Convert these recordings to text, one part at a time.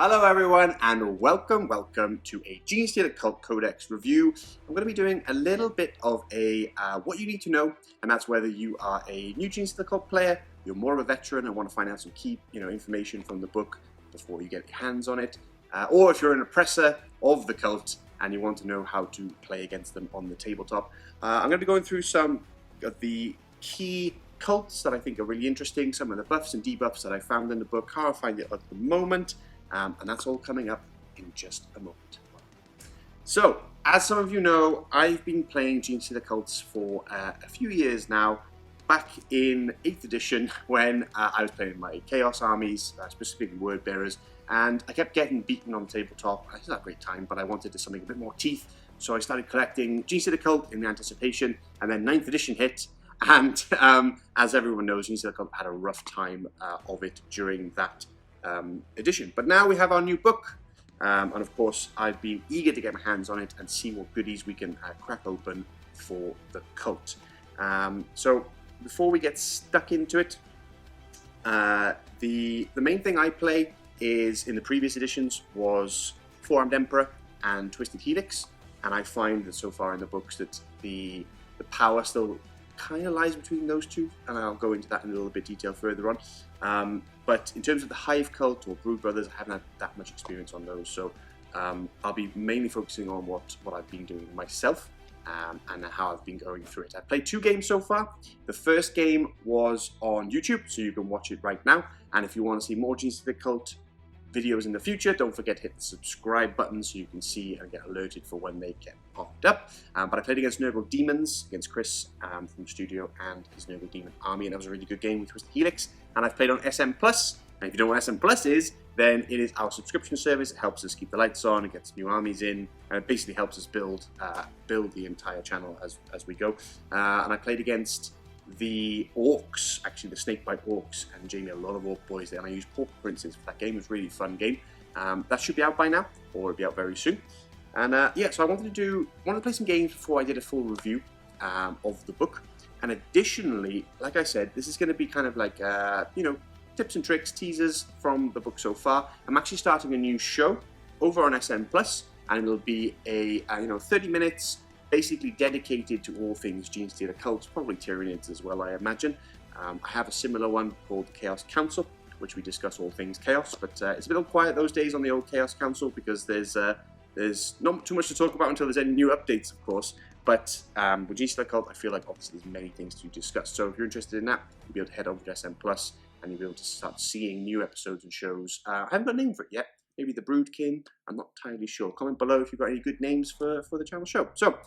Hello everyone and welcome to a Genestealer Cult Codex review. I'm going to be doing a little bit of a what you need to know, and that's whether you are a new Genestealer Cult player, you're more of a veteran and want to find out some key information from the book before you get your hands on it, or if you're an oppressor of the cult and you want to know how to play against them on the tabletop. I'm going to be going through some of the key cults that I think are really interesting, some of the buffs and debuffs that I found in the book, how I find it at the moment. And that's all coming up in just a moment. So, as some of you know, I've been playing Genestealer Cults for a few years now. Back in 8th edition, when I was playing my Chaos armies, specifically Word Bearers, and I kept getting beaten on the tabletop. I had a great time, but I wanted something a bit more teeth, so I started collecting Genestealer Cult in anticipation, and then 9th edition hit, and as everyone knows, Genestealer Cult had a rough time of it during that edition. But now we have our new book, and of course I've been eager to get my hands on it and see what goodies we can crack open for the cult. So before we get stuck into it, the main thing I play is, in the previous editions, was Four-Armed Emperor and Twisted Helix, and I find that so far in the books that the power still kind of lies between those two, and I'll go into that in a little bit detail further on. But in terms of the Hive Cult or Brood Brothers, I haven't had that much experience on those, so I'll be mainly focusing on what I've been doing myself and how I've been going through it. I've played 2 games so far. The first game was on YouTube, so you can watch it right now, and if you want to see more Genestealer Cult videos in the future, don't forget to hit the subscribe button so you can see and get alerted for when they get popped up. But I played against Nurgle Demons, against Chris from the studio and his Nurgle Demon army, and that was a really good game with Twisted Helix. And I've played on SM Plus, and if you don't know what SM Plus is, then it is our subscription service. It helps us keep the lights on, it gets new armies in, and it basically helps us build the entire channel as we go. And I played against the Orcs, actually the Snakebite Orcs, and Jamie, a lot of Orc boys there, and I used Pauper Princes for that game. It was a really fun game. That should be out by now, or it'll be out very soon. And yeah, so I wanted to play some games before I did a full review of the book. And additionally, like I said, this is going to be kind of like tips and tricks, teasers from the book so far. I'm actually starting a new show over on SM Plus, and it'll be a 30 minutes. Basically dedicated to all things Genestealer Cults, probably Tyranids as well, I imagine. I have a similar one called the Chaos Council, which we discuss all things Chaos, but it's a bit quiet those days on the old Chaos Council because there's not too much to talk about until there's any new updates, of course. But with Genestealer Cult, I feel like obviously there's many things to discuss. So if you're interested in that, you'll be able to head over to SM Plus and you'll be able to start seeing new episodes and shows. I haven't got a name for it yet. Maybe the Brood King. I'm not entirely sure. Comment below if you've got any good names for the channel show. So,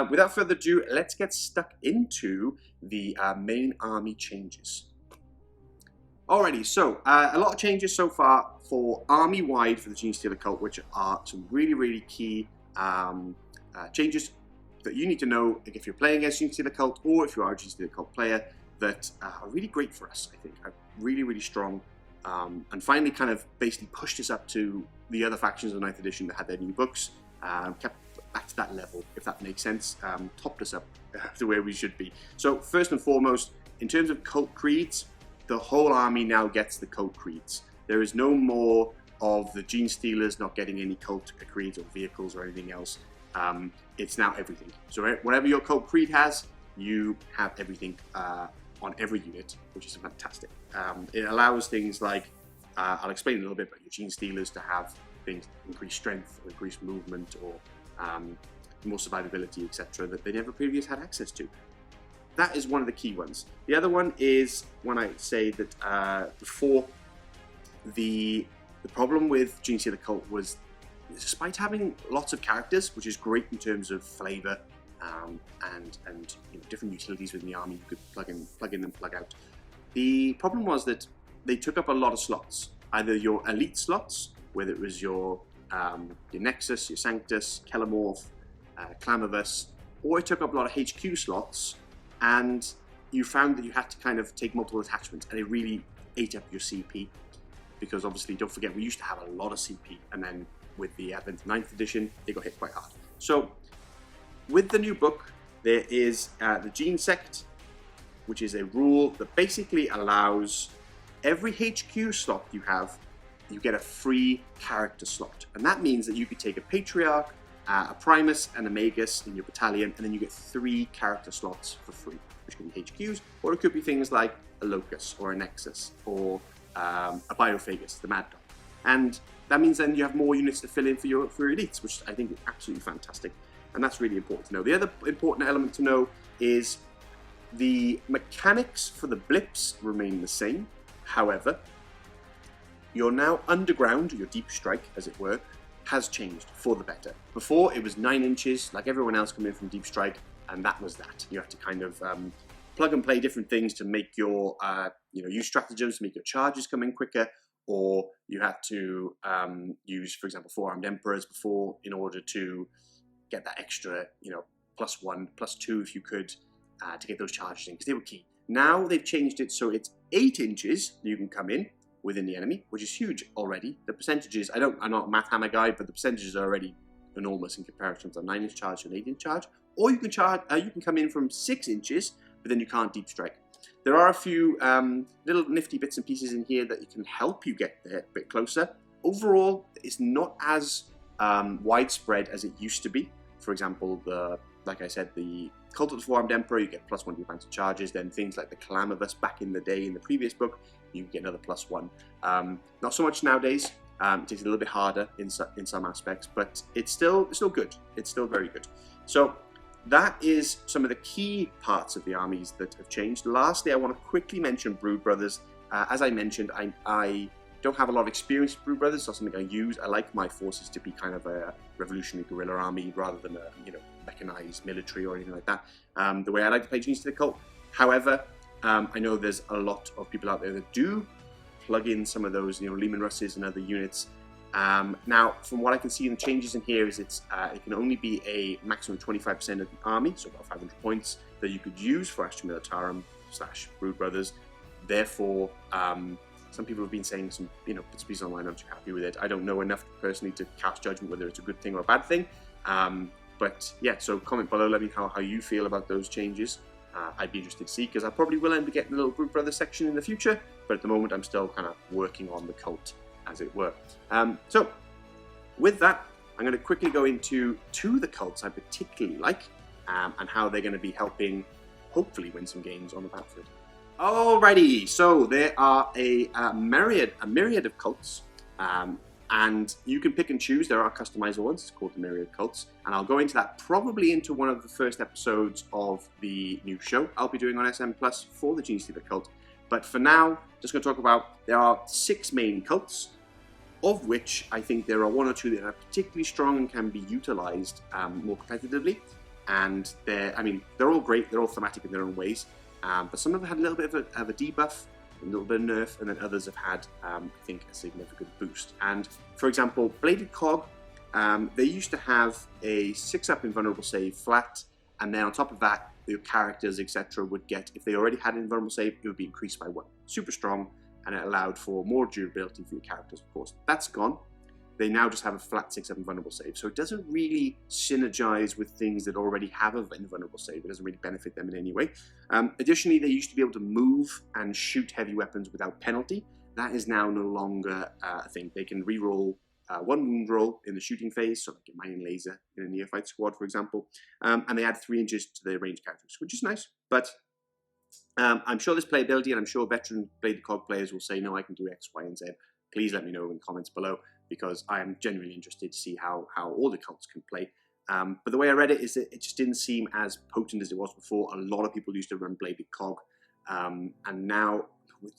without further ado, let's get stuck into the main army changes. Alrighty, so a lot of changes so far for army-wide for the Genestealer Cult, which are some really, really key changes that you need to know if you're playing against Genestealer Cult or if you are a Genestealer Cult player that are really great for us, I think. Are really, really strong. And finally kind of basically pushed us up to the other factions of 9th edition that had their new books, kept back to that level, if that makes sense, topped us up to where we should be. So first and foremost, in terms of cult creeds, the whole army now gets the cult creeds. There is no more of the Genestealers not getting any cult creeds or vehicles or anything else. It's now everything. So whatever your cult creed has, you have everything on every unit, which is fantastic. It allows things like, I'll explain a little bit, but your Genestealers to have things increased strength, or increased movement, or more survivability, etc., that they never previously had access to. That is one of the key ones. The other one is when I say that before, the problem with Genestealer Cult was, despite having lots of characters, which is great in terms of flavor, and different utilities within the army you could plug in and plug out. The problem was that they took up a lot of slots, either your elite slots, whether it was your Nexus, your Sanctus, Kelemorph, Clamavus, or it took up a lot of HQ slots, and you found that you had to kind of take multiple attachments, and it really ate up your CP, because obviously, don't forget, we used to have a lot of CP, and then with the advent of 9th edition, they got hit quite hard. So, with the new book, there is the Gene Sect, which is a rule that basically allows every HQ slot you have you get a free character slot. And that means that you could take a Patriarch, a Primus, and a Magus in your battalion, and then you get 3 character slots for free, which can be HQs, or it could be things like a Locus, or a Nexus, or a Biophagus, the Mad Dog. And that means then you have more units to fill in for your elites, which I think is absolutely fantastic. And that's really important to know. The other important element to know is the mechanics for the blips remain the same. However, your now underground, your deep strike, as it were, has changed for the better. Before, it was 9 inches, like everyone else coming in from deep strike, and that was that. You have to kind of plug and play different things to make your, use stratagems to make your charges come in quicker, or you had to use, for example, 4-armed Emperors before in order to get that extra, +1, +2 if you could, to get those charges in, because they were key. Now they've changed it so it's 8 inches you can come in within the enemy, which is huge already. The percentages, I'm not a math hammer guy, but the percentages are already enormous in comparison to a 9-inch charge and an 8-inch charge. Or you can come in from 6 inches, but then you can't deep strike. There are a few little nifty bits and pieces in here that can help you get there a bit closer. Overall, it's not as widespread as it used to be. For example, like I said, the Cult of the Four-Armed Emperor, you get +1 to your bounty charges. Then things like the Calamavus back in the day in the previous book, you get another +1. Not so much nowadays. It takes it a little bit harder in some aspects, but it's still good. It's still very good. So that is some of the key parts of the armies that have changed. Lastly, I want to quickly mention Brood Brothers. As I mentioned, I don't have a lot of experience with Brood Brothers. It's not something I use. I like my forces to be kind of a revolutionary guerrilla army rather than a mechanized military or anything like that. The way I like to play Genestealer Cult. However, I know there's a lot of people out there that do plug in some of those, Leman Russes and other units. Now, from what I can see in the changes in here is it can only be a maximum of 25% of the army, so about 500 points, that you could use for Astra Militarum / Brood Brothers. Therefore, some people have been saying some, bits and pieces online, I'm too happy with it. I don't know enough personally to cast judgment whether it's a good thing or a bad thing. But yeah, so comment below, let me know how you feel about those changes. I'd be interested to see, because I probably will end up getting a little Brood Brothers section in the future, but at the moment I'm still kind of working on the cult, as it were. So with that, I'm going to quickly go into 2 of the cults I particularly like, and how they're going to be helping hopefully win some games on the battlefield. Alrighty, so there are a myriad of cults, and you can pick and choose. There are customizable ones, it's called the myriad cults, and I'll go into that probably into one of the first episodes of the new show I'll be doing on SM Plus for the Genestealer cult. But for now, just going to talk about, there are 6 main cults, of which I think there are 1 or 2 that are particularly strong and can be utilized more competitively. And they're all great, they're all thematic in their own ways, but some of them had a little bit of a debuff, a little bit of nerf, and then others have had, I think, a significant boost. And for example, Bladed Cog, they used to have a 6-up invulnerable save flat, and then on top of that, your characters, etc., would get, if they already had an invulnerable save, it would be increased by 1. Super strong, and it allowed for more durability for your characters, of course. That's gone. They now just have a flat 6-up invulnerable save, so it doesn't really synergize with things that already have an invulnerable save. It doesn't really benefit them in any way. Additionally, they used to be able to move and shoot heavy weapons without penalty. That is now no longer a thing. They can reroll 1 wound roll in the shooting phase, so like a mining laser in a neophyte squad, for example, and they add 3 inches to their ranged characters, which is nice. But I'm sure there's playability, and I'm sure veteran Bladed Cog players will say, no, I can do X, Y, and Z. Please let me know in the comments below, because I am genuinely interested to see how all the cults can play. But the way I read it is that it just didn't seem as potent as it was before. A lot of people used to run Bladed Cog, and now with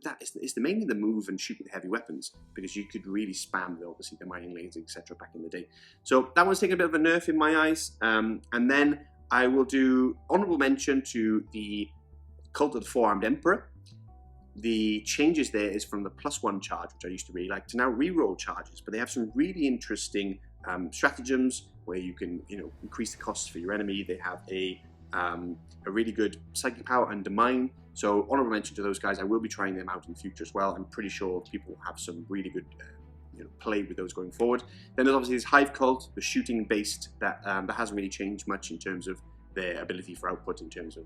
that, it's mainly the move and shoot with heavy weapons, because you could really spam obviously the mining lanes, etc. back in the day. So that one's taking a bit of a nerf in my eyes. And then I will do honorable mention to the Cult of the Four-Armed Emperor. The changes there is from the +1 charge, which I used to really like, to now reroll charges. But they have some really interesting stratagems where you can, increase the costs for your enemy. They have a really good psychic power under mine. So honorable mention to those guys. I will be trying them out in the future as well. I'm pretty sure people will have some really good play with those going forward. Then there's obviously this Hive Cult, the shooting based, that hasn't really changed much in terms of their ability for output in terms of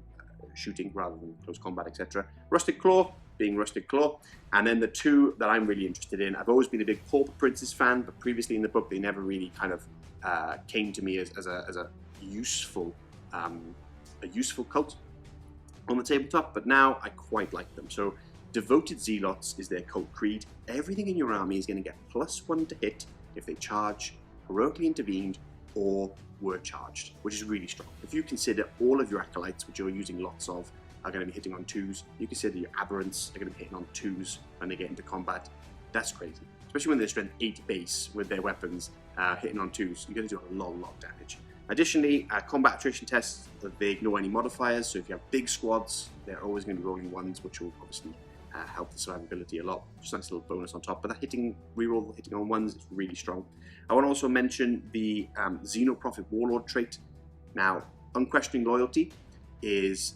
shooting rather than close combat, etc. Rustic Claw, being Rustic Claw. And then the two that I'm really interested in, I've always been a big Pauper Princes fan, but previously in the book they never really kind of came to me as a useful cult on the tabletop, but now I quite like them. So Devoted Zealots is their cult creed. Everything in your army is going to get +1 to hit if they charge, heroically intervened, or were charged, which is really strong. If you consider all of your acolytes, which you're using lots of, are going to be hitting on 2s, you consider your Aberrants are going to be hitting on 2s when they get into combat, that's crazy. Especially when they're strength 8 base with their weapons hitting on 2s, you're going to do a lot of damage. Additionally, combat attrition tests, they ignore any modifiers, so if you have big squads, they're always going to be rolling 1s, which will obviously help the survivability a lot. Just a nice little bonus on top, but that reroll hitting on 1s is really strong. I want to also mention the Xenoprophet Warlord trait. Now, Unquestioning Loyalty is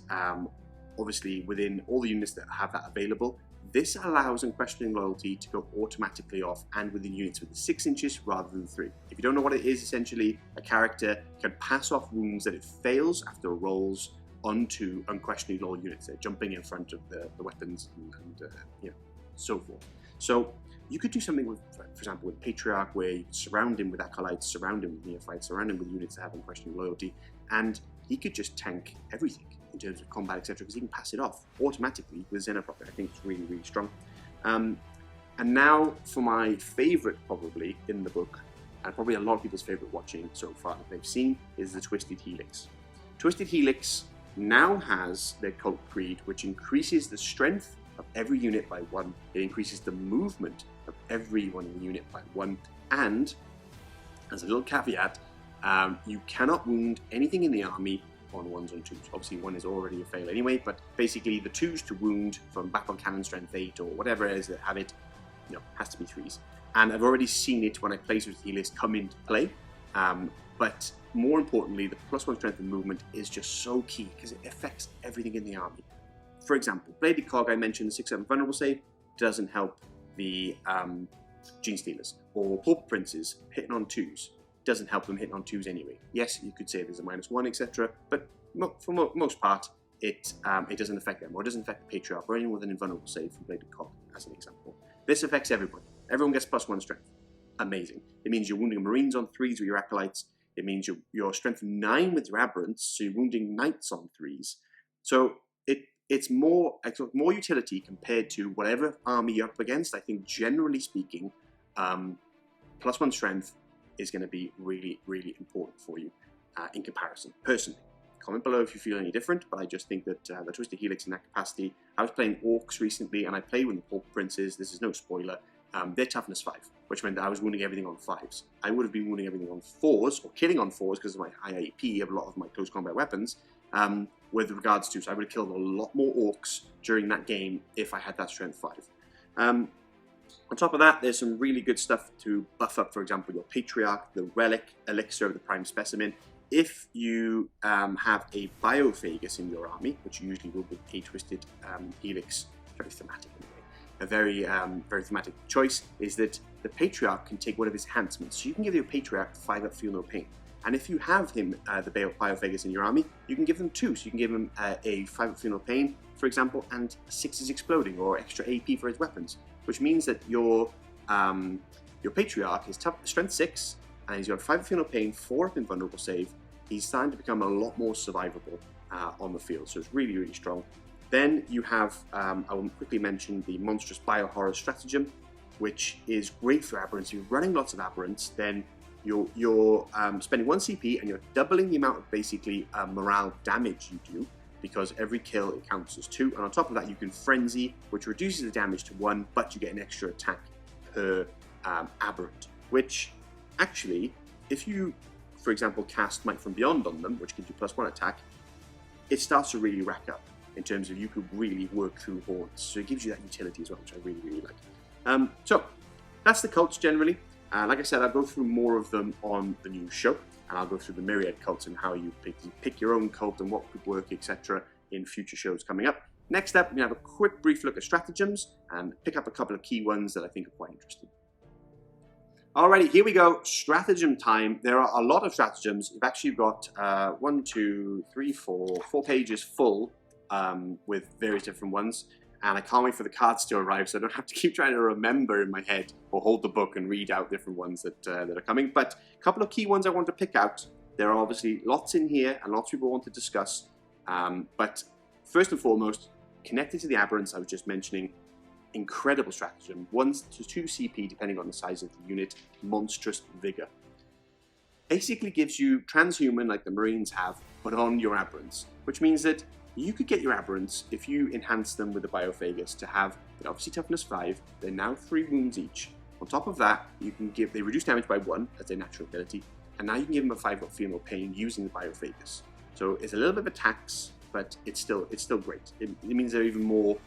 obviously within all the units that have that available. This allows Unquestioning Loyalty to go automatically off and within units within 6 inches rather than 3. If you don't know what it is, essentially a character can pass off wounds that it fails after rolls onto unquestioningly loyal units. They're jumping in front of the weapons and so forth. So you could do something with, for example, with Patriarch, where you surround him with acolytes, surround him with neophytes, surround him with units that have unquestioning loyalty, and he could just tank everything in terms of combat, etc., because he can pass it off automatically with Xenoprophet. I think it's really, really strong. And now for my favourite, probably, in the book, and probably a lot of people's favourite watching so far that they've seen, is the Twisted Helix. Twisted Helix now has their cult creed, which increases the strength of every unit by 1. It increases the movement of every one in the unit by 1. And, as a little caveat, you cannot wound anything in the army on 1s and 2s. Obviously 1 is already a fail anyway, but basically the 2s to wound from battle cannon strength 8 or whatever it is that have it, has to be 3s. And I've already seen it when I play with Helix come into play. But more importantly, the +1 strength and movement is just so key because it affects everything in the army. For example, Bladed Cog, I mentioned the 6/7 vulnerable save, doesn't help the Genestealers. Or Pauper Princes hitting on 2s doesn't help them hitting on 2s anyway. Yes, you could say there's a -1, etc., but for most part, it doesn't affect them, or it doesn't affect the Patriarch or anyone with an invulnerable save from Bladed Cog, as an example. This affects everybody. Everyone gets +1 strength. Amazing. It means you're wounding Marines on 3s with your acolytes. It means you're strength 9 with your Aberrants, so you're wounding Knights on 3s. So it's more utility compared to whatever army you're up against. I think generally speaking, +1 strength is going to be really, really important for you in comparison, personally. Comment below if you feel any different, but I just think that the Twisted Helix in that capacity. I was playing Orcs recently, and I played with the Pauper Princes. This is no spoiler. They're toughness 5, which meant that I was wounding everything on 5s. I would have been wounding everything on 4s, or killing on 4s because of my high AP of a lot of my close combat weapons, with regards to, so I would have killed a lot more Orcs during that game if I had that strength 5. On top of that, there's some really good stuff to buff up, for example, your Patriarch, the Relic, Elixir of the Prime Specimen. If you have a Biophagus in your army, which usually will be a Twisted Helix, very thematic anyway, a very thematic choice, is that the Patriarch can take one of his enhancements. So you can give your Patriarch 5-up Feel No Pain. And if you have him, the Biophagus in your army, you can give them 2. So you can give him a 5-up Feel No Pain, for example, and 6 is exploding, or extra AP for his weapons. Which means that your Patriarch is strength 6, and he's got 5-up Feel No Pain, 4-up invulnerable save. He's starting to become a lot more survivable on the field, so it's really, really strong. Then you have, I will quickly mention the Monstrous Biohorror Stratagem, which is great for Aberrants. If you're running lots of Aberrants, then you're spending 1 CP and you're doubling the amount of basically morale damage you do, because every kill it counts as 2. And on top of that, you can Frenzy, which reduces the damage to 1, but you get an extra attack per Aberrant, which actually, if you, for example, cast Might from Beyond on them, which gives you +1 attack, it starts to really rack up in terms of you could really work through hordes. So it gives you that utility as well, which I really, really like. So that's the cults generally. Like I said, I'll go through more of them on the new show, and I'll go through the myriad cults and how you pick your own cult and what could work, etc. in future shows coming up. Next up, we're going to have a quick brief look at stratagems and pick up a couple of key ones that I think are quite interesting. Alrighty, here we go. Stratagem time. There are a lot of stratagems. You've actually got 4 pages full with various different ones. and I can't wait for the cards to arrive so I don't have to keep trying to remember in my head or hold the book and read out different ones that are coming. But a couple of key ones I want to pick out. There are obviously lots in here and lots of people want to discuss. But first and foremost, connected to the Aberrants I was just mentioning, incredible stratagem, 1 to 2 CP depending on the size of the unit, Monstrous Vigor. Basically gives you transhuman like the Marines have, but on your Aberrants, which means that you could get your Aberrants, if you enhance them with the Biophagus, to have, obviously toughness 5, they're now 3 wounds each. On top of that, you can give, they reduce damage by 1 as their natural ability, and now you can give them a 5 feel no pain using the Biophagus. So it's a little bit of a tax, but it's still great. It means they're even more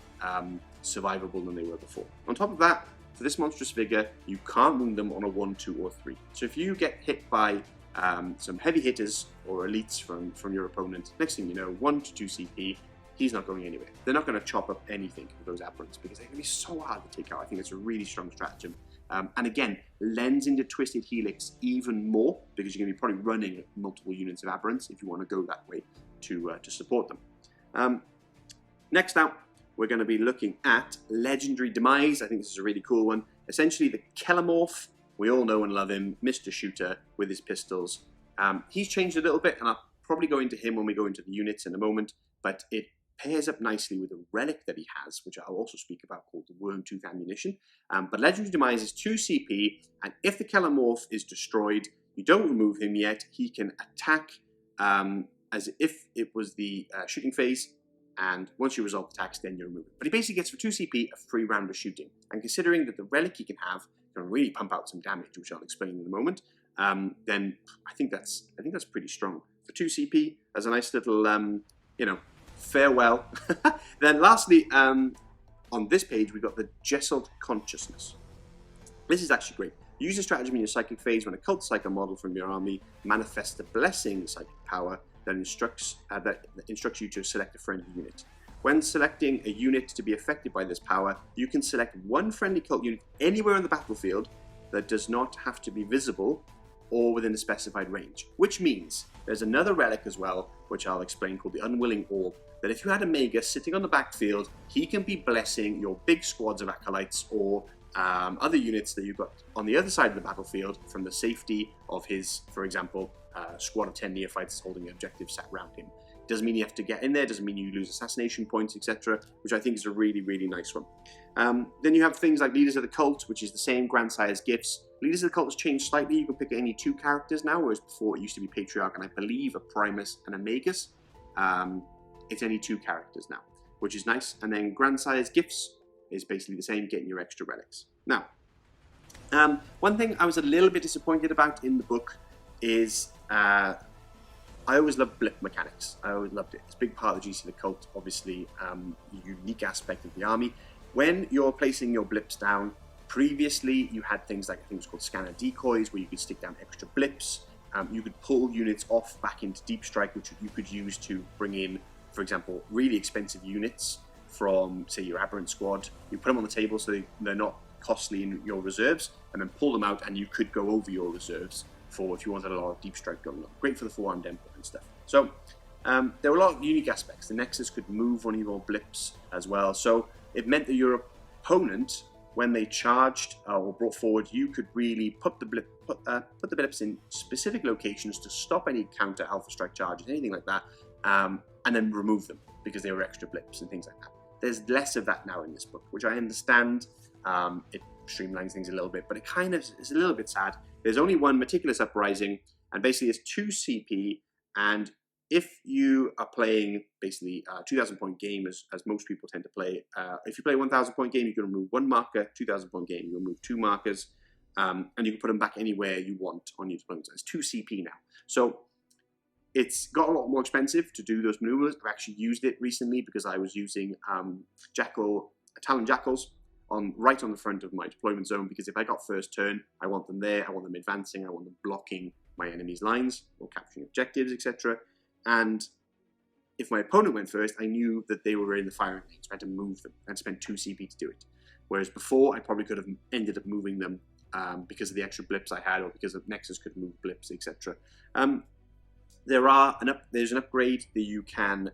survivable than they were before. On top of that, for this Monstrous Vigor, you can't wound them on a 1, 2, or 3. So if you get hit by some heavy hitters or elites from your opponent, next thing you know, 1 to 2 CP, he's not going anywhere. They're not going to chop up anything with those Aberrants because they're going to be so hard to take out. I think it's a really strong stratagem. And again, lends into Twisted Helix even more because you're going to be probably running multiple units of Aberrants if you want to go that way to support them. Next out, we're going to be looking at Legendary Demise. I think this is a really cool one. Essentially, the Kelemorph, we all know and love him, Mr. Shooter with his pistols. He's changed a little bit, and I'll probably go into him when we go into the units in a moment, but it pairs up nicely with a relic that he has, which I'll also speak about, called the Wormtooth Ammunition. But Legendary Demise is 2 CP, and if the Kelemorph is destroyed, you don't remove him yet, he can attack as if it was the shooting phase, and once you resolve attacks, then you remove it. But he basically gets for 2 CP a free round of shooting. And considering that the relic he can have can really pump out some damage, which I'll explain in a moment, then I think that's pretty strong. For 2 CP, as a nice little, farewell. Then lastly, on this page, we've got the Jesselt Consciousness. This is actually great. Use a stratagem in your psychic phase when a cult psycho model from your army manifests a blessing psychic power that instructs you to select a friendly unit. When selecting a unit to be affected by this power, you can select 1 friendly cult unit anywhere on the battlefield that does not have to be visible or within a specified range. Which means there's another relic as well, which I'll explain, called the Unwilling Orb, that if you had a Magus sitting on the backfield, he can be blessing your big squads of Acolytes or other units that you've got on the other side of the battlefield from the safety of his, for example, squad of 10 neophytes holding objectives sat around him. Doesn't mean you have to get in there, doesn't mean you lose assassination points, etc., which I think is a really, really nice one. Then you have things like Leaders of the Cult, which is the same Grandsire's Gifts. Leaders of the Cult has changed slightly. You can pick any 2 characters now, whereas before it used to be Patriarch and I believe a Primus and a Magus. It's only 2 characters now, which is nice. And then Grandsire's Gifts is basically the same, getting your extra relics. Now, one thing I was a little bit disappointed about in the book is I always loved Blip Mechanics. I always loved it. It's a big part of the GC of the Cult, obviously, unique aspect of the army. When you're placing your blips down, previously you had things like, I think it was called scanner decoys, where you could stick down extra blips. You could pull units off back into Dstrike, which you could use to bring in, for example, really expensive units from, say, your Aberrant squad. You put them on the table so they're not costly in your reserves, and then pull them out, and you could go over your reserves for if you wanted a lot of Dstrike going on. Great for the 4-armed Emperor and stuff. So there were a lot of unique aspects. The Nexus could move one of your blips as well. So it meant that your opponent, when they charged or brought forward, you could really put the blips in specific locations to stop any counter Alpha Strike charges, anything like that, and then remove them because they were extra blips and things like that. There's less of that now in this book, which I understand. It streamlines things a little bit, but it kind of is a little bit sad. There's only 1 Meticulous Uprising, and basically it's 2 CP, and if you are playing basically a 2,000 point game, as most people tend to play, if you play a 1,000 point game, you can remove 1 marker, 2,000 point game, you remove 2 markers, and you can put them back anywhere you want on your opponent. It's 2 CP now. So it's got a lot more expensive to do those maneuvers. I've actually used it recently because I was using Talon Jackals right on the front of my deployment zone, because if I got first turn, I want them there, I want them advancing, I want them blocking my enemy's lines or capturing objectives, etc. And if my opponent went first, I knew that they were in the firing range, so I had to move them and spend 2 CP to do it. Whereas before, I probably could have ended up moving them because of the extra blips I had, or because of Nexus could move blips, etc. There's an upgrade that you can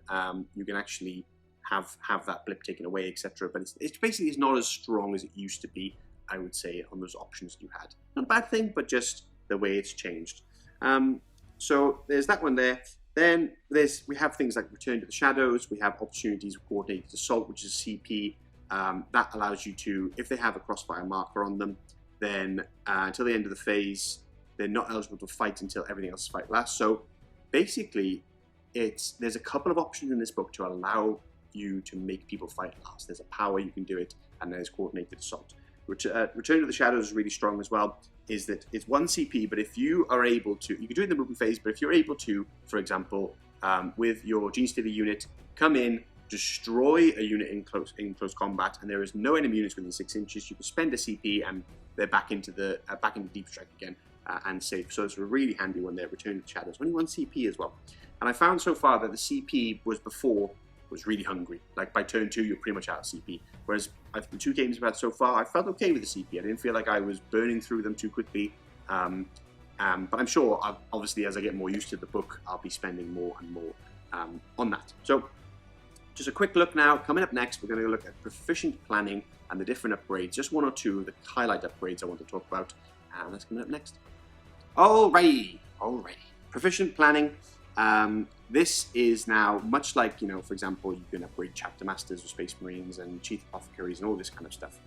actually have that blip taken away, etc. But it's basically not as strong as it used to be, I would say, on those options you had. Not a bad thing, but just the way it's changed. So there's that one there. Then we have things like Return to the Shadows. We have opportunities with Coordinated Assault, which is CP. That allows you to, if they have a crossfire marker on them, then until the end of the phase, they're not eligible to fight until everything else fight lasts. So basically, there's a couple of options in this book to allow you to make people fight last. There's a power you can do it, and there's Coordinated Assault. Return to the Shadows is really strong as well, is that it's 1 CP, but if you are able to, you can do it in the movement phase, but if you're able to, for example, with your Genestealer unit, come in, destroy a unit in close combat, and there is no enemy units within 6 inches, you can spend a CP and they're back into Deep Strike again and safe. So it's a really handy one there, Return to the Shadows. Only 1 CP as well. And I found so far that the CP was really hungry. Like by turn 2, you're pretty much out of CP. Whereas the 2 games I've had so far, I felt okay with the CP. I didn't feel like I was burning through them too quickly. But I'm sure, obviously, as I get more used to the book, I'll be spending more and more on that. So just a quick look now. Coming up next, we're going to look at proficient planning and the different upgrades. Just 1 or 2 of the highlight upgrades I want to talk about. And that's coming up next. Alrighty. Proficient planning. This is now much like, for example, you can upgrade Chapter Masters or Space Marines and Chief Apothecaries and all this kind of stuff.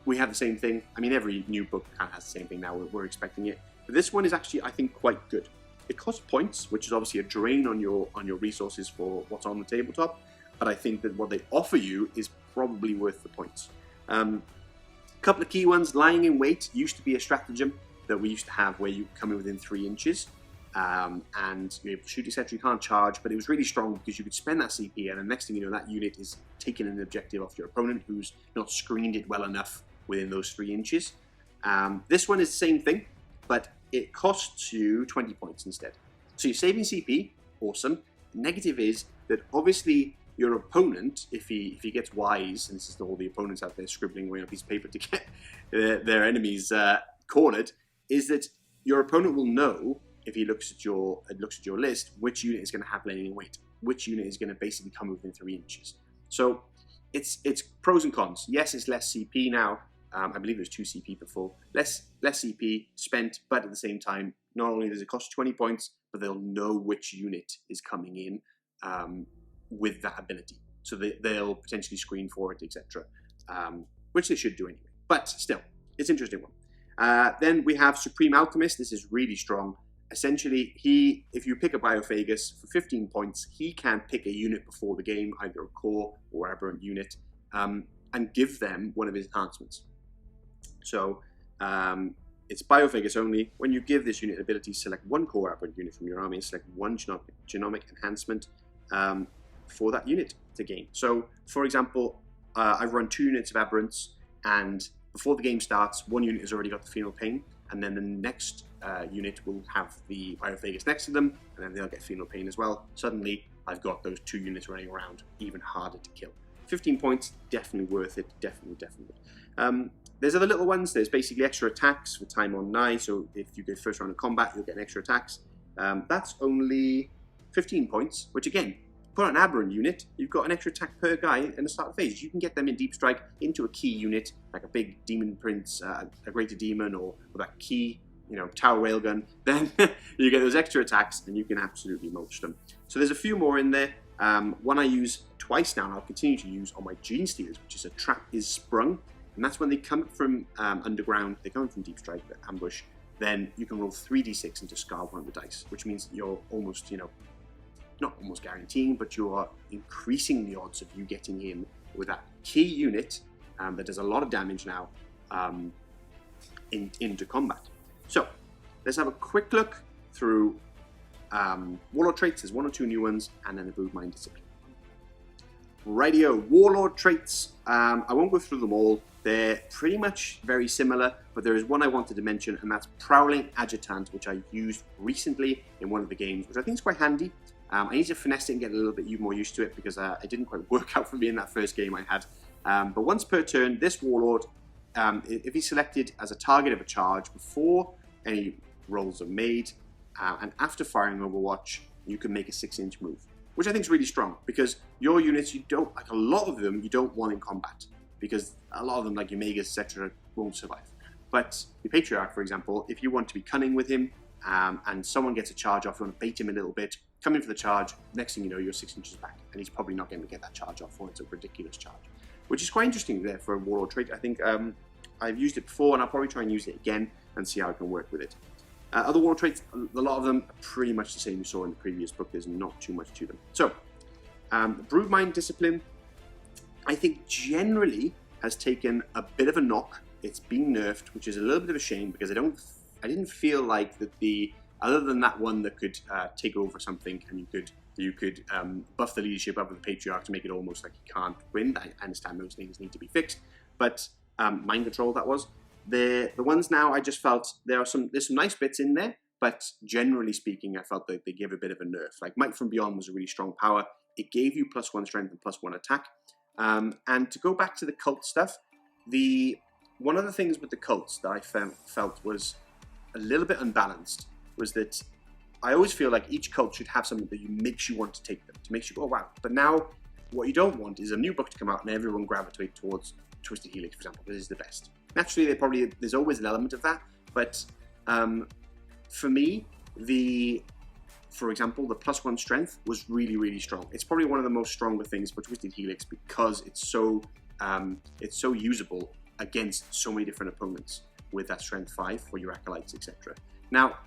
We have the same thing. I mean, every new book kind of has the same thing now. We're expecting it. But this one is actually, I think, quite good. It costs points, which is obviously a drain on your resources for what's on the tabletop. But I think that what they offer you is probably worth the points. A couple of key ones. Lying in wait used to be a stratagem that we used to have where you come in within 3 inches. And you're able to shoot, etc. You can't charge, but it was really strong because you could spend that CP, and the next thing you know, that unit is taking an objective off your opponent who's not screened it well enough within those 3 inches. This one is the same thing, but it costs you 20 points instead. So you're saving CP, awesome. The negative is that obviously your opponent, if he gets wise, and this is all the opponents out there scribbling away on a piece of paper to get their enemies cornered, is that your opponent will know, if he looks at your list, which unit is going to have laying in wait, which unit is going to basically come within 3 inches. So it's pros and cons. Yes, it's less CP now. I believe it was 2 CP before. Less CP spent, but at the same time, not only does it cost 20 points, but they'll know which unit is coming in with that ability. So they'll potentially screen for it, etc. Which they should do anyway. But still, it's an interesting one. Then we have Supreme Alchemist. This is really strong. Essentially, if you pick a Biophagus for 15 points, he can pick a unit before the game, either a core or aberrant unit, and give them one of his enhancements. So it's Biophagus only. When you give this unit ability, select 1 core aberrant unit from your army and select 1 genomic enhancement for that unit to gain. So, for example, I've run 2 units of Aberrants, and before the game starts, 1 unit has already got the Phenal Pain, and then the next unit will have the Biophagus next to them, and then they'll get Phenal Pain as well. Suddenly, I've got those 2 units running around, even harder to kill. 15 points, definitely worth it, definitely. There's other little ones. There's basically extra attacks for time on nigh, so if you get first round of combat, you'll get an extra attacks. That's only 15 points, which again, put on an aberrant unit, you've got an extra attack per guy in the start of the phase. You can get them in Deep Strike into a key unit, like a big Demon Prince, a Greater Demon, or that key, Tower Railgun. Then you get those extra attacks, and you can absolutely mulch them. So there's a few more in there. One I use twice now, and I'll continue to use on my Genestealers, which is a Trap is Sprung. And that's when they come from underground, they come from Deep Strike, the ambush, then you can roll 3d6 and discard 1 of the dice, which means you're almost, not almost guaranteeing, but you are increasing the odds of you getting in with that key unit that does a lot of damage now into combat. So let's have a quick look through Warlord Traits. There's 1 or 2 new ones, and then the Brood Mind Discipline. Rightio, Warlord Traits. I won't go through them all. They're pretty much very similar, but there is one I wanted to mention, and that's Prowling Adjutant, which I used recently in one of the games, which I think is quite handy. I need to finesse it and get a little bit more used to it because it didn't quite work out for me in that first game I had. But once per turn, this Warlord, if he's selected as a target of a charge before any rolls are made, and after firing Overwatch, you can make a 6-inch move. which I think is really strong, because your units, you don't, like a lot of them, you don't want in combat, because a lot of them, like your Magus, etc., won't survive. But your Patriarch, for example, if you want to be cunning with him, and someone gets a charge off, you want to bait him a little bit, come in for the charge, next thing you know, you're 6 inches back, and he's probably not going to get that charge off, or it's a ridiculous charge, which is quite interesting there for a Warlord trait. I think I've used it before, and I'll probably try and use it again and see how I can work with it. Other Warlord traits, a lot of them are pretty much the same you saw in the previous book. There's not too much to them. So, Broodmind Discipline, I think generally has taken a bit of a knock. It's been nerfed, which is a little bit of a shame, because I didn't feel like that other than that one that could take over something, and you could buff the leadership up with the Patriarch to make it almost like you can't win. I understand those things need to be fixed, but mind control, that was. The ones now, I just felt there's some nice bits in there, but generally speaking, I felt that they gave a bit of a nerf. Like Might from Beyond was a really strong power. It gave you +1 strength and +1 attack. And to go back to the cult stuff, one of the things with the cults that I felt was a little bit unbalanced was that I always feel like each cult should have something that makes you want to take them, to make you go, oh wow. But now, what you don't want is a new book to come out and everyone gravitate towards Twisted Helix, for example. This is the best. Naturally, there's always an element of that, but for me, for example, the +1 strength was really, really strong. It's probably one of the most stronger things for Twisted Helix, because it's so usable against so many different opponents with that strength 5 for your acolytes, etc. Now,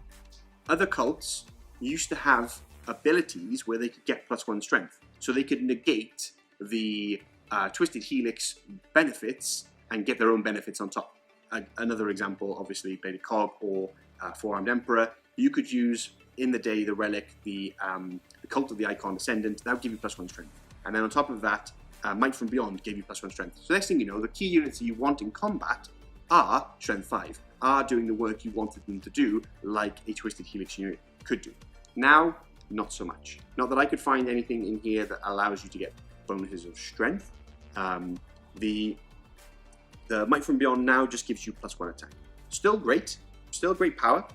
other cults used to have abilities where they could get +1 strength, so they could negate the Twisted Helix benefits and get their own benefits on top. Another example, obviously, Bladed Cog or Four-Armed Emperor. You could use in the day the relic, the Cult of the Icon Ascendant. That would give you +1 strength, and then on top of that, Might from Beyond gave you +1 strength. So next thing you know, the key units that you want in combat are strength 5, are doing the work you wanted them to do, like a Twisted Helix unit could do. Now, not so much. Not that I could find anything in here that allows you to get bonuses of strength. The Might from Beyond now just gives you +1 attack. Still great power.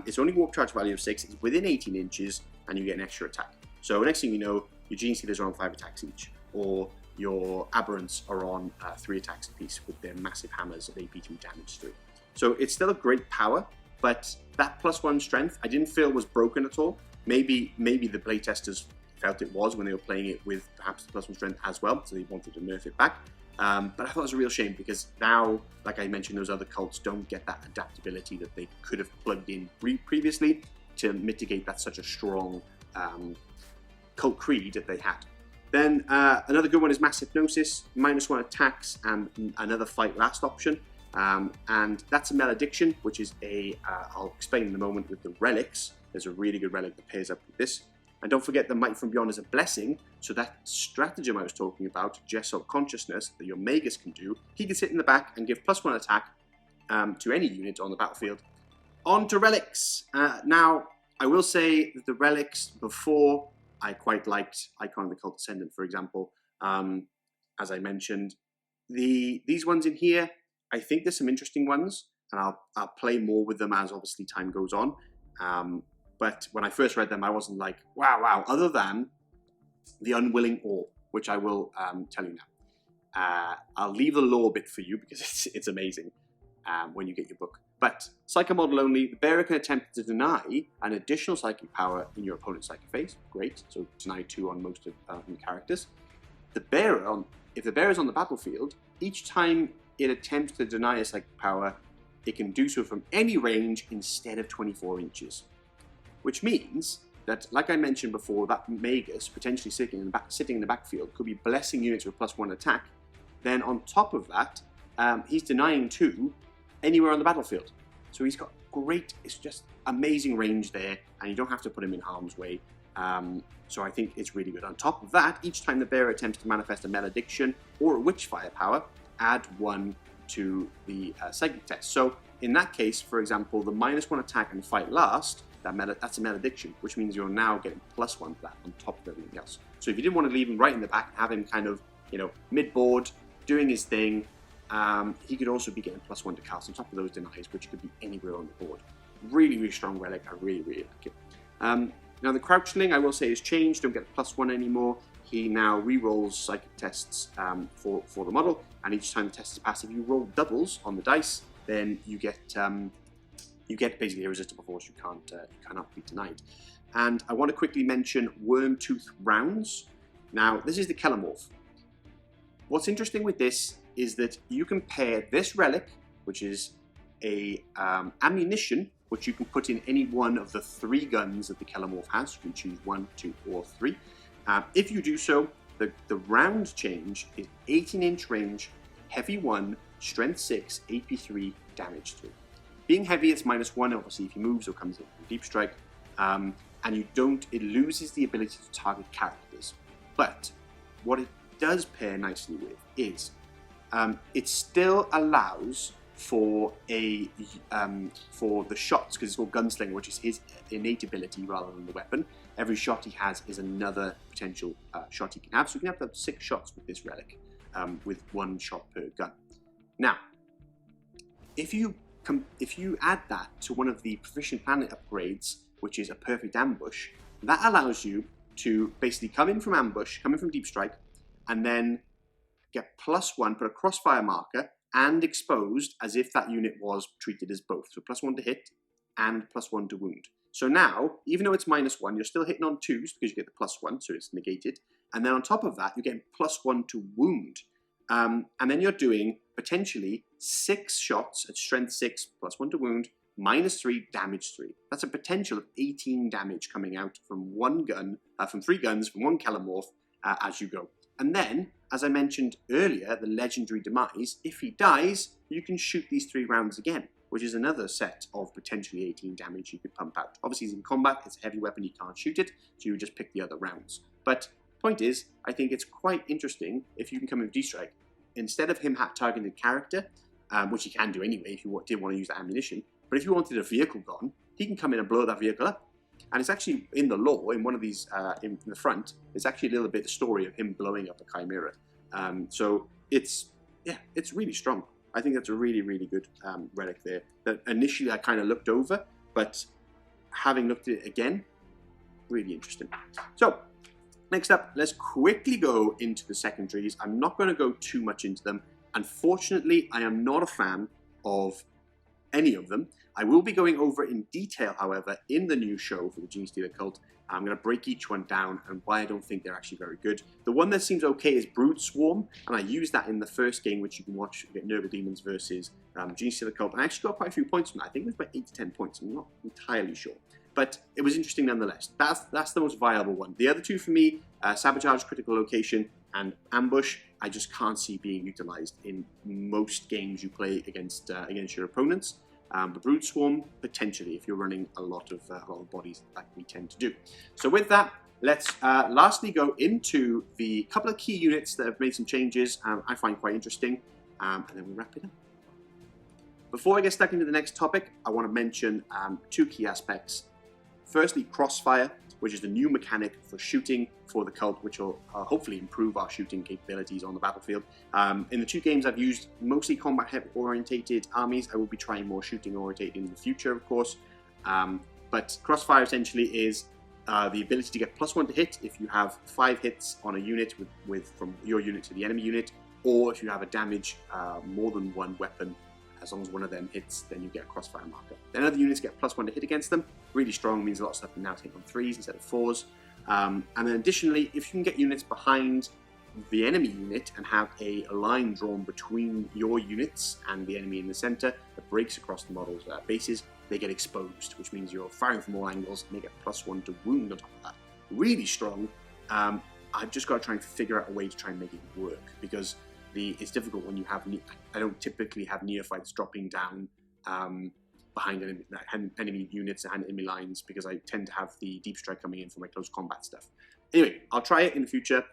It's only warp charge value of 6, it's within 18 inches, and you get an extra attack. So next thing you know, your Genestealers are on 5 attacks each, or your Aberrants are on 3 attacks apiece with their massive hammers of AP2 damage through. So it's still a great power, but that +1 strength I didn't feel was broken at all. Maybe the playtesters felt it was when they were playing it with perhaps the +1 strength as well, so they wanted to nerf it back. But I thought it was a real shame, because now, like I mentioned, those other cults don't get that adaptability that they could have plugged in previously to mitigate that such a strong cult creed that they had. Then another good one is Mass Hypnosis, -1 attacks and another fight last option. And that's a Malediction, which is I'll explain in a moment with the Relics. There's a really good relic that pairs up with this. And don't forget the Might from Beyond is a blessing, so that stratagem I was talking about, Jesselt Consciousness, that your Magus can do, he can sit in the back and give +1 attack to any unit on the battlefield. On to Relics. Now, I will say that the Relics before, I quite liked Icon of the Cult Ascendant, for example. As I mentioned, these ones in here, I think there's some interesting ones, and I'll play more with them as obviously time goes on. But when I first read them, I wasn't like, wow, other than the Unwilling Awe, which I will tell you now. I'll leave the lore bit for you, because it's amazing when you get your book. But Psycho Model only, the bearer can attempt to deny an additional psychic power in your opponent's psychic phase. Great, so deny 2 on most of your characters. If the bearer is on the battlefield, each time it attempts to deny a psychic power, it can do so from any range instead of 24 inches. Which means that, like I mentioned before, that Magus potentially sitting in the backfield could be blessing units with +1 attack. Then on top of that, he's denying 2 anywhere on the battlefield. So he's got it's just amazing range there, and you don't have to put him in harm's way. So I think it's really good. On top of that, each time the bearer attempts to manifest a Malediction or a Witchfire power, add 1 to the psychic test. So in that case, for example, the -1 attack and fight last, that's a Malediction, which means you're now getting +1 to that on top of everything else. So if you didn't want to leave him right in the back, have him kind of, mid-board, doing his thing, he could also be getting +1 to cast on top of those denies, which could be anywhere on the board. Really, really strong relic. I really, really like it. Now the Crouchling, I will say, has changed. Don't get +1 anymore. He now re-rolls psychic tests for the model, and each time the test is passed, if you roll doubles on the dice, then you get basically irresistible force. You cannot be denied. And I want to quickly mention Wormtooth rounds. Now this is the Kellamorph. What's interesting with this is that you can pair this relic, which is a ammunition, which you can put in any one of the 3 guns that the Kellamorph has. You can choose 1, 2, or 3. If you do so, the round change is 18-inch range, heavy 1, strength 6, AP 3, damage 3. Being heavy, it's -1, obviously, if he moves or comes in from Deep Strike. And it loses the ability to target characters. But what it does pair nicely with is it still allows for the shots, because it's called Gunslinger, which is his innate ability rather than the weapon. Every shot he has is another potential shot he can have. So you can have up to 6 shots with this relic, with 1 shot per gun. Now, if you add that to one of the Proficient Planet upgrades, which is a Perfect Ambush, that allows you to basically come in from ambush, come in from Deep Strike, and then get +1, put a crossfire marker, and exposed as if that unit was treated as both. So +1 to hit and +1 to wound. So now, even though it's -1, you're still hitting on 2s because you get the +1, so it's negated. And then on top of that, you're getting +1 to wound. And then you're doing potentially 6 shots at strength 6, +1 to wound, -3, damage 3. That's a potential of 18 damage coming out from 1 gun, from 3 guns, from 1 Kellamorph as you go. And then, as I mentioned earlier, the legendary demise, if he dies, you can shoot these 3 rounds again, which is another set of potentially 18 damage you could pump out. Obviously, he's in combat, it's a heavy weapon, you can't shoot it, so you would just pick the other rounds. But point is, I think it's quite interesting if you can come in with Dstrike. Instead of him targeting the character, which he can do anyway if you did want to use that ammunition, but if you wanted a vehicle gone, he can come in and blow that vehicle up. And it's actually in the lore, in one of these, in the front, it's actually a little bit the story of him blowing up a Chimera. So it's really strong. I think that's a really, really good relic there that initially I kind of looked over, but having looked at it again, really interesting. So next up, let's quickly go into the secondaries. I'm not going to go too much into them. Unfortunately, I am not a fan of any of them. I will be going over in detail, however, in the new show for the Genestealer cult. I'm going to break each one down and why I don't think they're actually very good. The one that seems okay is Brood Swarm, and I used that in the first game, which you can watch, get Nurgle Demons versus Genestealer cult, and I actually got quite a few points from that. I think it was about 8 to 10 points. I'm not entirely sure. But it was interesting nonetheless. That's the most viable one. The other two for me, Sabotage, Critical Location, and Ambush, I just can't see being utilized in most games you play against your opponents. The Brood Swarm, potentially, if you're running a lot of bodies like we tend to do. So with that, let's lastly go into the couple of key units that have made some changes I find quite interesting, and then we'll wrap it up. Before I get stuck into the next topic, I want to mention 2 key aspects. Firstly, Crossfire, which is the new mechanic for shooting for the cult, which will hopefully improve our shooting capabilities on the battlefield. In the 2 games I've used mostly combat-orientated armies. I will be trying more shooting-orientated in the future, of course. But Crossfire essentially is the ability to get +1 to hit if you have 5 hits on a unit from your unit to the enemy unit, or if you have a damage more than 1 weapon. As long as one of them hits, then you get a crossfire marker. Then other units get +1 to hit against them. Really strong, means a lot of stuff can now take on 3s instead of 4s. And then additionally, if you can get units behind the enemy unit and have a line drawn between your units and the enemy in the center that breaks across the model's bases, they get exposed, which means you're firing from all angles and they get +1 to wound on top of that. Really strong. I've just got to try and figure out a way to try and make it work, because it's difficult when you have. I don't typically have neophytes dropping down behind enemy units and enemy lines, because I tend to have the Deep Strike coming in for my close combat stuff. Anyway, I'll try it in the future.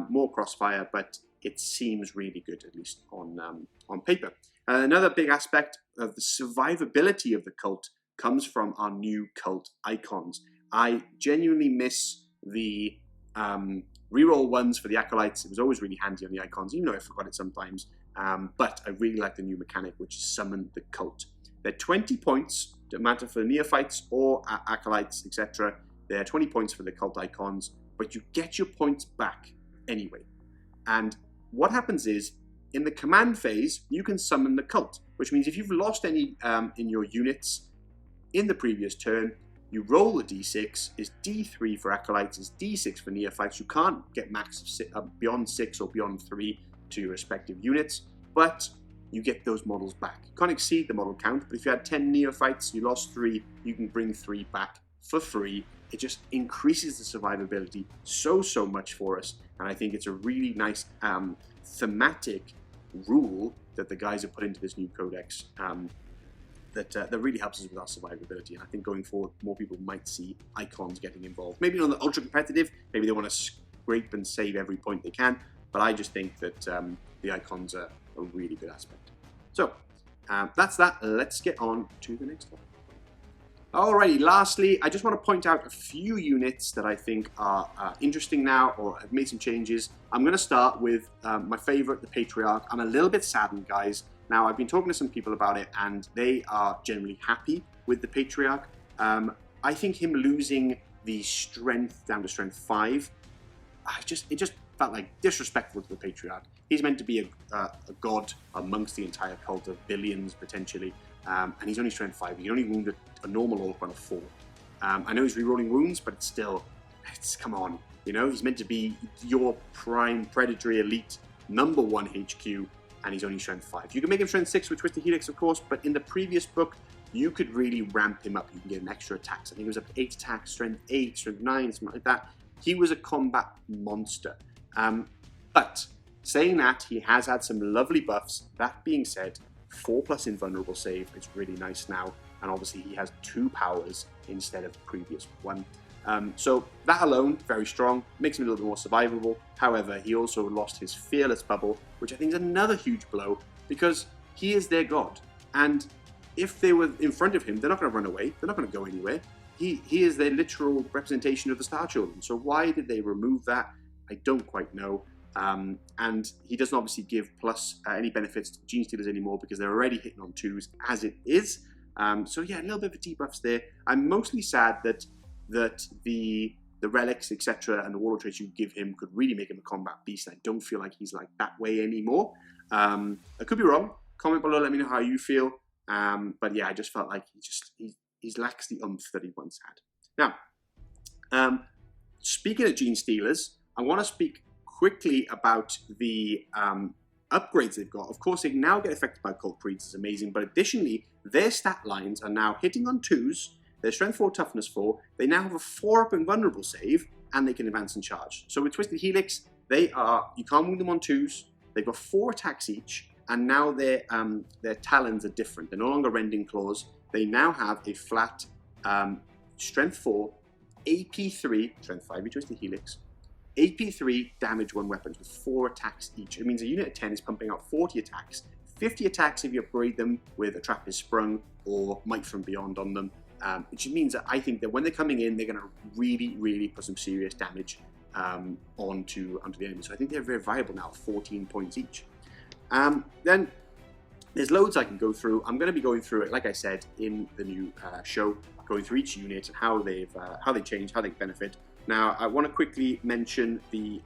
More Crossfire, but it seems really good, at least on paper. Another big aspect of the survivability of the cult comes from our new cult icons. I genuinely miss the reroll ones for the Acolytes. It was always really handy on the icons, even though I forgot it sometimes. But I really like the new mechanic, which is Summon the Cult. They're 20 points, don't matter for Neophytes or Acolytes, etc. They're 20 points for the cult icons, but you get your points back anyway. And what happens is, in the command phase, you can summon the cult, which means if you've lost any in your units in the previous turn, you roll the d6, is d3 for acolytes, is d6 for neophytes. You can't get max beyond 6 or beyond 3 to your respective units, but you get those models back. You can't exceed the model count, but if you had 10 neophytes, you lost 3, you can bring 3 back for free. It just increases the survivability so much for us, and I think it's a really nice thematic rule that the guys have put into this new codex that really helps us with our survivability. And I think going forward, more people might see icons getting involved. Maybe on the ultra competitive, maybe they want to scrape and save every point they can, but I just think that the icons are a really good aspect. So that's that. Let's get on to the next one. Alrighty, lastly, I just want to point out a few units that I think are interesting now or have made some changes. I'm going to start with my favorite, the Patriarch. I'm a little bit saddened, guys. Now, I've been talking to some people about it, and they are generally happy with the Patriarch. I think him losing the strength down to strength 5, it just felt like disrespectful to the Patriarch. He's meant to be a god amongst the entire cult of billions, potentially. And he's only strength 5. He only wounded a normal orc on a 4. I know he's rerolling wounds, but come on. You know, he's meant to be your prime predatory elite #1 HQ, and he's only strength 5. You can make him strength 6 with Twisted Helix, of course, but in the previous book, you could really ramp him up. You can get an extra attacks. I think it was up to 8 attacks, strength 8, strength 9, something like that. He was a combat monster. But saying that, he has had some lovely buffs. That being said, 4+ invulnerable save is really nice now, and obviously he has 2 powers instead of the previous 1. So that alone, very strong, makes him a little bit more survivable. However, he also lost his fearless bubble, which I think is another huge blow, because he is their god. And if they were in front of him, they're not going to run away, they're not going to go anywhere. He is their literal representation of the Star Children. So why did they remove that? I don't quite know. And he doesn't obviously give plus any benefits to Genestealers anymore because they're already hitting on 2s as it is. So yeah, a little bit of a debuffs there. I'm mostly sad that the relics, etc., and the Warlord Traits you give him could really make him a combat beast. I don't feel like he's like that way anymore. I could be wrong. Comment below, let me know how you feel. But yeah, I just felt like he lacks the oomph that he once had. Now, speaking of Genestealers, I want to speak quickly about the upgrades they've got. Of course, they now get affected by cult creeds, it's amazing, but additionally, their stat lines are now hitting on 2s, their strength 4, toughness 4, they now have a 4-up invulnerable save, and they can advance and charge. So with Twisted Helix, you can't wound them on 2s, they've got 4 attacks each, and now their talons are different. They're no longer rending claws, they now have a flat strength 4, AP 3, strength 5 with Twisted Helix, AP 3 damage 1 weapons with 4 attacks each. It means a unit of 10 is pumping out 40 attacks, 50 attacks if you upgrade them with a Trap is Sprung or Might from Beyond on them. Which means that I think that when they're coming in, they're going to really put some serious damage onto the enemy. So I think they're very viable now, 14 points each. Then there's loads I can go through. I'm going to be going through it, like I said, in the new show, going through each unit and how they change, how they benefit. Now, I want to quickly mention the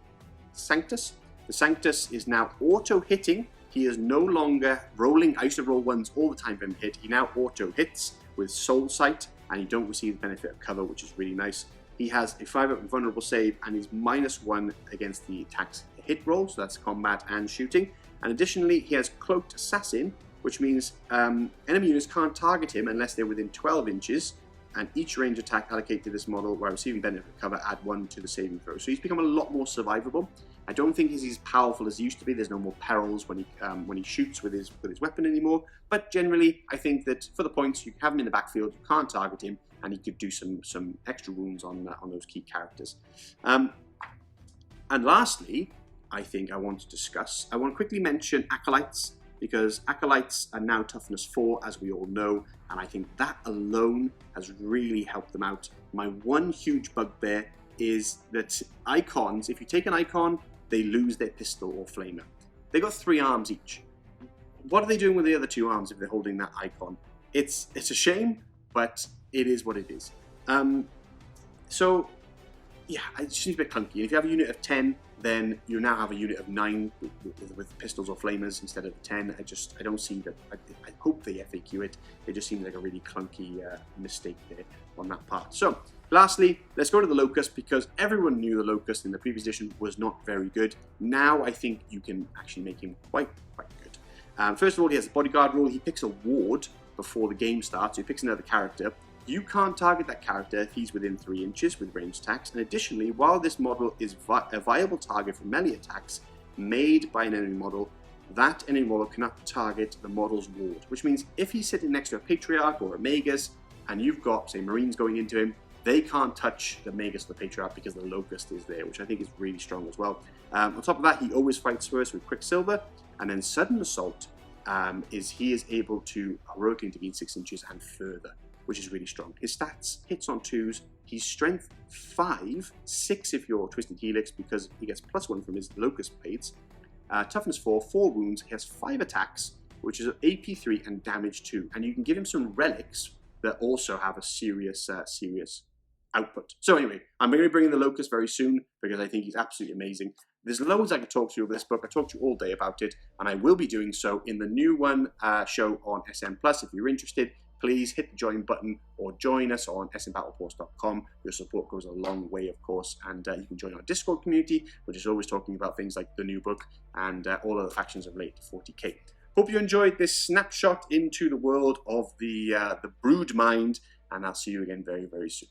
Sanctus. The Sanctus is now auto-hitting. He is no longer rolling. I used to roll 1s all the time for him to hit. He now auto-hits with Soul Sight, and you don't receive the benefit of cover, which is really nice. He has a 5-up invulnerable save, and he's -1 against the attack's hit roll, so that's combat and shooting. And additionally, he has Cloaked Assassin, which means enemy units can't target him unless they're within 12 inches, and each range attack allocated to this model while receiving benefit of cover add 1 to the saving throw. So he's become a lot more survivable. I don't think he's as powerful as he used to be. There's no more perils when he shoots with his weapon anymore. But generally, I think that for the points, you have him in the backfield, you can't target him, and he could do some extra wounds on those key characters. And lastly, I think I want to quickly mention Acolytes, because Acolytes are now toughness 4, as we all know, and I think that alone has really helped them out. My one huge bugbear is that icons, if you take an icon, they lose their pistol or flamer. They got 3 arms each. What are they doing with the other 2 arms if they're holding that icon? It's a shame, but it is what it is. So, yeah, it just seems a bit clunky. And if you have a unit of 10, then you now have a unit of 9 with pistols or flamers instead of 10. I don't see that. I hope they FAQ it. It just seems like a really clunky mistake there on that part. So, lastly, let's go to the Locust, because everyone knew the Locust in the previous edition was not very good. Now I think you can actually make him quite good. First of all, he has a bodyguard rule. He picks a ward before the game starts. So he picks another character. You can't target that character if he's within 3 inches with ranged attacks. And additionally, while this model is a viable target for melee attacks made by an enemy model, that enemy model cannot target the model's ward. Which means if he's sitting next to a Patriarch or a Magus, and you've got, say, Marines going into him, they can't touch the Magus or the Patriarch because the Locust is there, which I think is really strong as well. On top of that, he always fights first with Quicksilver, and then Sudden Assault he is able to heroically intervene 6 inches and further, which is really strong. His stats, hits on 2s, he's strength 5, 6 if you're Twisted Helix because he gets +1 from his Locust blades, toughness 4, 4 wounds, he has 5 attacks, which is AP 3 and damage 2, and you can give him some relics that also have a serious output. So anyway, I'm going to be bringing the Locust very soon because I think he's absolutely amazing. There's loads I could talk to you about this book. I talked to you all day about it, and I will be doing so in the new one show on SM+. If you're interested, please hit the join button or join us on smbattleforce.com. Your support goes a long way, of course, and you can join our Discord community, which is always talking about things like the new book and all other factions related to 40k. Hope you enjoyed this snapshot into the world of the Brood Mind, and I'll see you again very, very soon.